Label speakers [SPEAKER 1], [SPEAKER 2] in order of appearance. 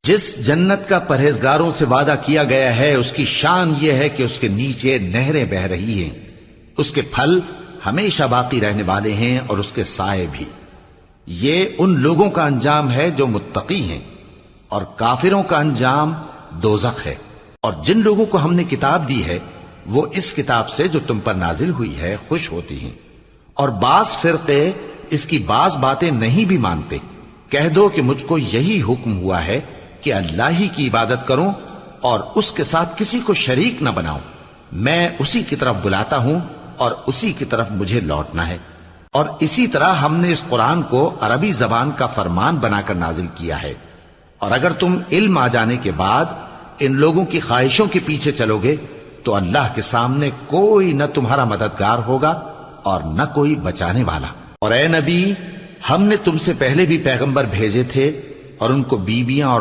[SPEAKER 1] جس جنت کا پرہیزگاروں سے وعدہ کیا گیا ہے اس کی شان یہ ہے کہ اس کے نیچے نہریں بہ رہی ہیں، اس کے پھل ہمیشہ باقی رہنے والے ہیں اور اس کے سائے بھی۔ یہ ان لوگوں کا انجام ہے جو متقی ہیں، اور کافروں کا انجام دوزخ ہے۔ اور جن لوگوں کو ہم نے کتاب دی ہے وہ اس کتاب سے جو تم پر نازل ہوئی ہے خوش ہوتی ہیں، اور بعض فرقے اس کی بعض باتیں نہیں بھی مانتے۔ کہہ دو کہ مجھ کو یہی حکم ہوا ہے کہ اللہ ہی کی عبادت کروں اور اس کے ساتھ کسی کو شریک نہ بناؤں۔ میں اسی کی طرف بلاتا ہوں اور اسی کی طرف مجھے لوٹنا ہے۔ اور اسی طرح ہم نے اس قرآن کو عربی زبان کا فرمان بنا کر نازل کیا ہے۔ اور اگر تم علم آ جانے کے بعد ان لوگوں کی خواہشوں کے پیچھے چلو گے تو اللہ کے سامنے کوئی نہ تمہارا مددگار ہوگا اور نہ کوئی بچانے والا۔ اور اے نبی، ہم نے تم سے پہلے بھی پیغمبر بھیجے تھے اور ان کو بیویاں اور